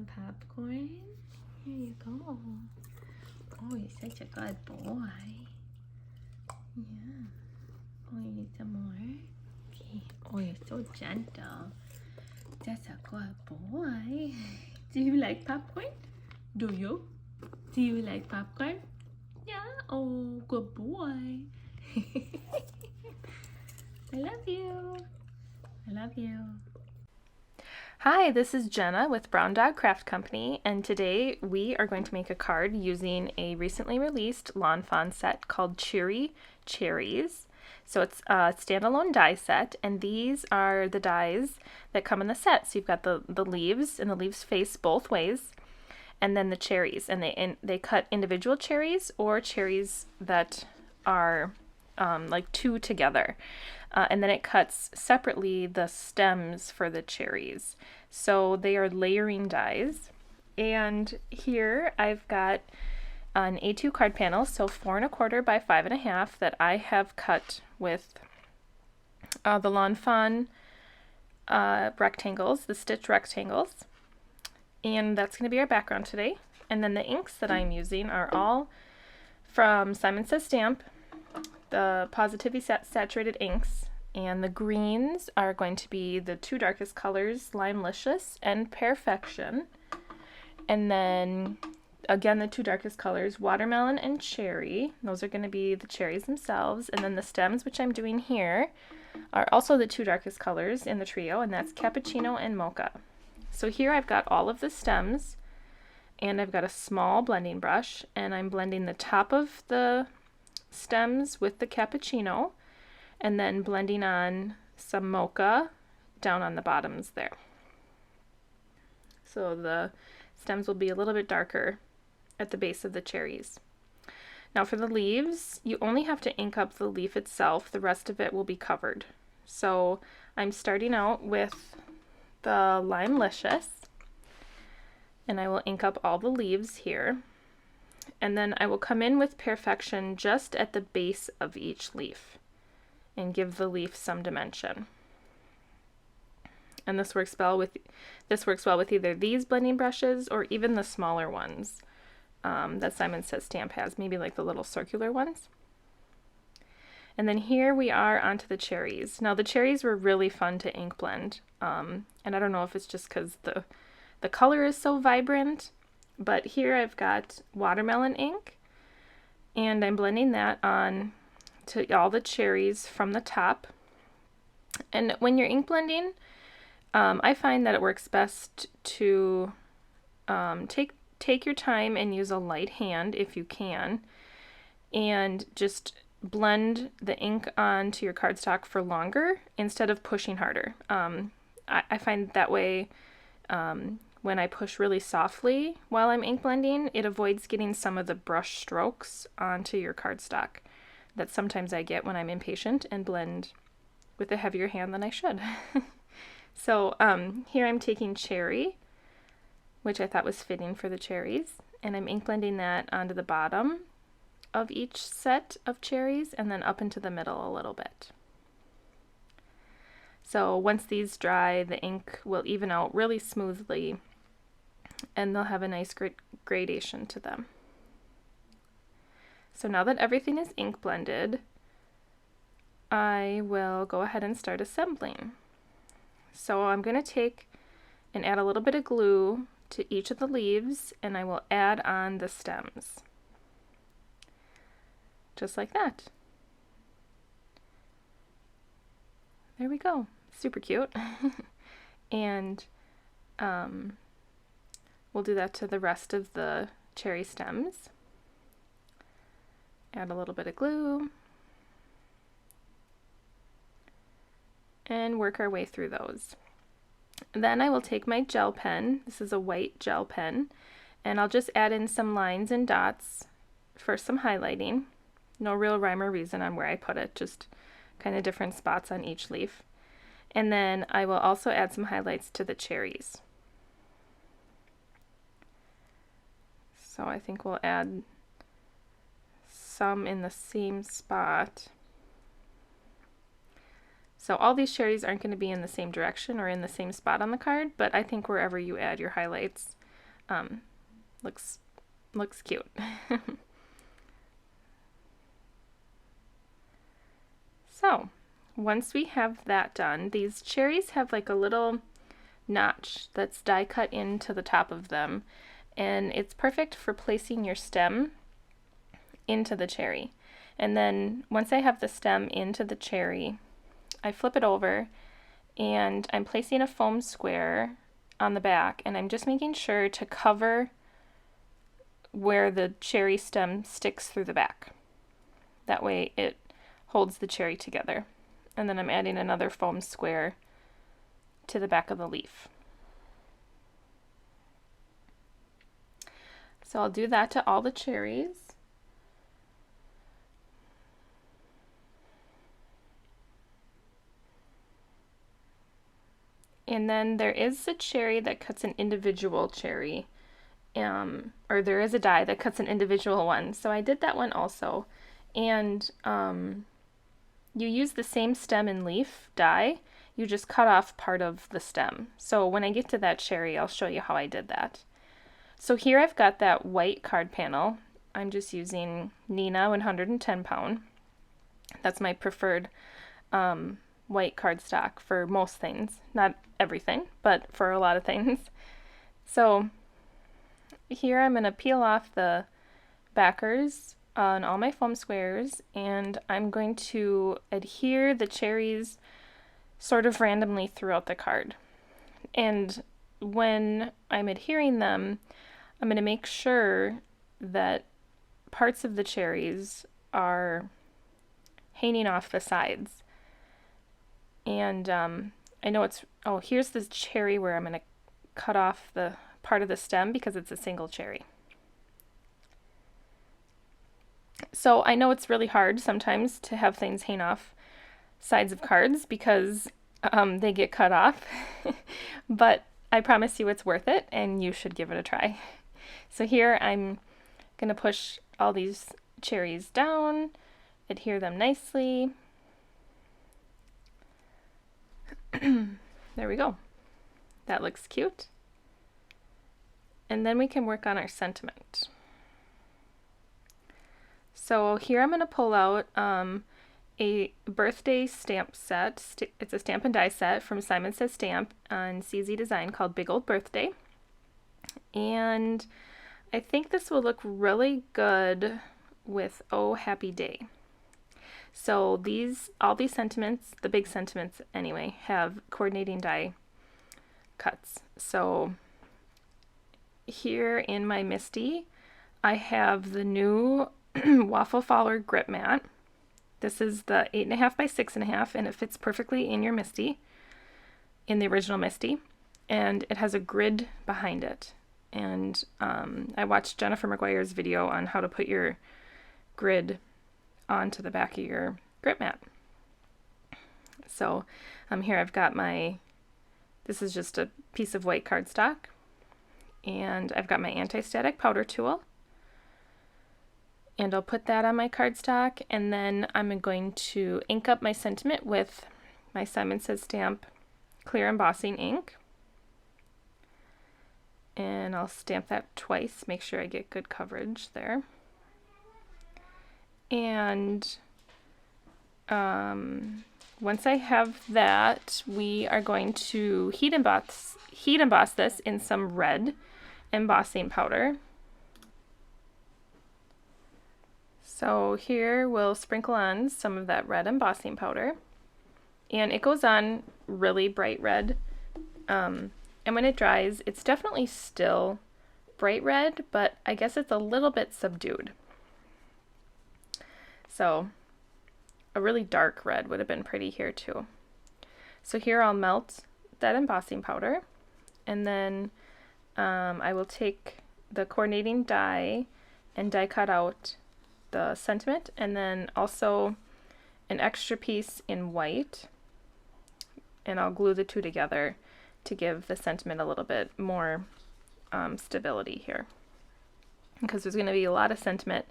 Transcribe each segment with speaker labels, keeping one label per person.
Speaker 1: some popcorn? Here you go. Oh, you're such a good boy. Yeah. Oh, you need some more? Okay. Oh, you're so gentle. That's a good boy. Do you like popcorn? Do you? Do you like popcorn? Yeah. Oh, good boy. I love you. I love you.
Speaker 2: Hi, this is Jenna with Brown Dog Craft Company, and today we are going to make a card using a recently released Lawn Fawn set called Cheery, Cherries. So it's a standalone die set, and these are the dies that come in the set. So you've got the leaves, and the leaves face both ways, and then the cherries, and they cut individual cherries or cherries that are like two together. And then it cuts separately the stems for the cherries. So they are layering dies. And here I've got an A2 card panel, so 4 1/4 by 5 1/2 that I have cut with the Lawn Fawn rectangles, the stitch rectangles. And that's going to be our background today. And then the inks that I'm using are all from Simon Says Stamp, the Positively Saturated inks, and the greens are going to be the two darkest colors, Limelicious and Perfection. And then again, the two darkest colors, Watermelon and Cherry. Those are going to be the cherries themselves. And then the stems, which I'm doing here, are also the two darkest colors in the trio, and that's Cappuccino and Mocha. So here I've got all of the stems, and I've got a small blending brush, and I'm blending the top of the stems with the cappuccino, and then blending on some mocha down on the bottoms there. So the stems will be a little bit darker at the base of the cherries. Now for the leaves, you only have to ink up the leaf itself. The rest of it will be covered. So I'm starting out with the Limelicious, and I will ink up all the leaves here. And then I will come in with Perfection just at the base of each leaf and give the leaf some dimension. And this works well with either these blending brushes or even the smaller ones that Simon Says Stamp has, maybe like the little circular ones. And then here we are onto the cherries. Now the cherries were really fun to ink blend, and I don't know if it's just because the color is so vibrant. But here I've got watermelon ink, and I'm blending that on to all the cherries from the top. And when you're ink blending, I find that it works best to take your time and use a light hand if you can, and just blend the ink onto your cardstock for longer instead of pushing harder. I find that way when I push really softly while I'm ink blending, it avoids getting some of the brush strokes onto your cardstock that sometimes I get when I'm impatient and blend with a heavier hand than I should. So here I'm taking Cherry, which I thought was fitting for the cherries, and I'm ink blending that onto the bottom of each set of cherries and then up into the middle a little bit. So once these dry, the ink will even out really smoothly, and they'll have a nice gradation to them. So now that everything is ink blended, I will go ahead and start assembling. So I'm going to take and add a little bit of glue to each of the leaves, and I will add on the stems. Just like that. There we go. Super cute. And we'll do that to the rest of the cherry stems. Add a little bit of glue. And work our way through those. Then I will take my gel pen. This is a white gel pen. And I'll just add in some lines and dots for some highlighting. No real rhyme or reason on where I put it, just kind of different spots on each leaf. And then I will also add some highlights to the cherries. So I think we'll add some in the same spot. So all these cherries aren't going to be in the same direction or in the same spot on the card, but I think wherever you add your highlights looks cute. So once we have that done, these cherries have like a little notch that's die cut into the top of them, and it's perfect for placing your stem into the cherry. And then once I have the stem into the cherry, I flip it over and I'm placing a foam square on the back, and I'm just making sure to cover where the cherry stem sticks through the back. That way it holds the cherry together. And then I'm adding another foam square to the back of the leaf. So I'll do that to all the cherries. And then there is a cherry that cuts an individual cherry, or there is a die that cuts an individual one. So I did that one also. And you use the same stem and leaf die, you just cut off part of the stem. So when I get to that cherry, I'll show you how I did that. So here I've got that white card panel. I'm just using Neenah 110 pound. That's my preferred white cardstock for most things. Not everything, but for a lot of things. So here I'm going to peel off the backers on all my foam squares, and I'm going to adhere the cherries sort of randomly throughout the card. And when I'm adhering them, I'm going to make sure that parts of the cherries are hanging off the sides. And I know it's, oh, here's this cherry where I'm going to cut off the part of the stem because it's a single cherry. So I know it's really hard sometimes to have things hang off sides of cards because they get cut off, but I promise you it's worth it and you should give it a try. So here I'm going to push all these cherries down, adhere them nicely. There we go. That looks cute. And then we can work on our sentiment. So here I'm going to pull out a birthday stamp set. It's a stamp and die set from Simon Says Stamp on CZ Design called Big Old Birthday. And I think this will look really good with Oh Happy Day. So all these sentiments, the big sentiments anyway, have coordinating die cuts. So here in my Misty, I have the new Waffle Faller grip mat. This is the 8.5 by 6.5, and it fits perfectly in your Misty, in the original Misty, and it has a grid behind it. And I watched Jennifer McGuire's video on how to put your grid onto the back of your grip mat. So here I've got this is just a piece of white cardstock, and I've got my anti-static powder tool, and I'll put that on my cardstock, and then I'm going to ink up my sentiment with my Simon Says Stamp clear embossing ink, and I'll stamp that twice, make sure I get good coverage there. And once I have that, we are going to heat emboss this in some red embossing powder. So here we'll sprinkle on some of that red embossing powder, and it goes on really bright red. And when it dries, it's definitely still bright red, but I guess it's a little bit subdued. So a really dark red would have been pretty here too. So here I'll melt that embossing powder, and then I will take the coordinating die and die cut out the sentiment, and then also an extra piece in white, and I'll glue the two together to give the sentiment a little bit more stability here, because there's going to be a lot of sentiment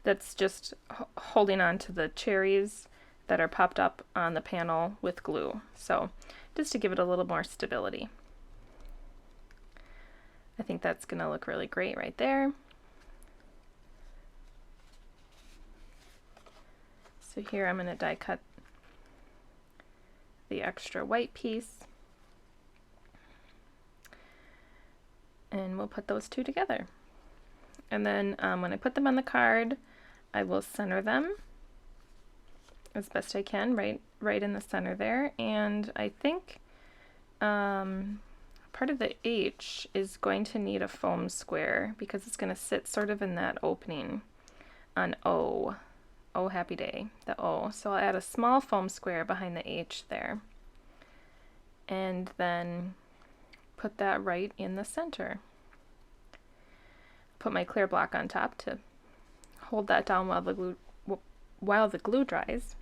Speaker 2: that's just holding on to the cherries that are popped up on the panel with glue. So just to give it a little more stability. I think that's going to look really great right there. So here I'm going to die cut the extra white piece. And we'll put those two together. And then when I put them on the card, I will center them as best I can, right in the center there. And I think part of the H is going to need a foam square because it's going to sit sort of in that opening on O. Oh, happy day, the O. So I'll add a small foam square behind the H there. And then put that right in the center. Put my clear block on top to hold that down while the glue dries.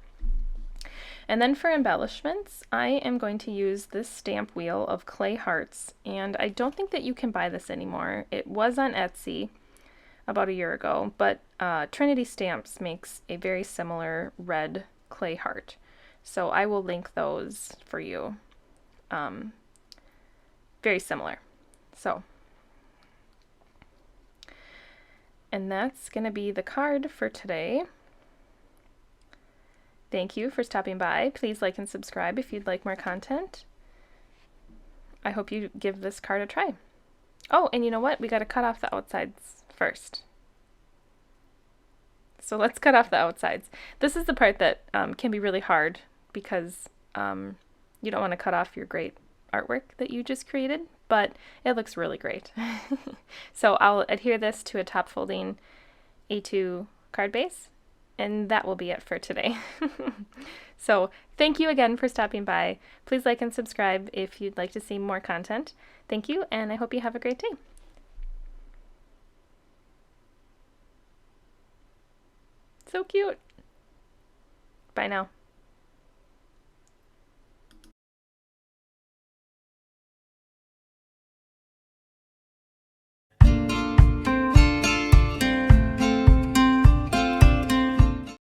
Speaker 2: And then for embellishments, I am going to use this stamp wheel of clay hearts, and I don't think that you can buy this anymore. It was on Etsy about a year ago, but Trinity Stamps makes a very similar red clay heart. So I will link those for you. Very similar. So, and that's going to be the card for today. Thank you for stopping by. Please like and subscribe if you'd like more content. I hope you give this card a try. Oh, and you know what? We got to cut off the outsides first. So let's cut off the outsides. This is the part that can be really hard because you don't want to cut off your great artwork that you just created, but it looks really great. So I'll adhere this to a top folding A2 card base, and that will be it for today. So thank you again for stopping by. Please like and subscribe if you'd like to see more content. Thank you, and I hope you have a great day. So cute. Bye now.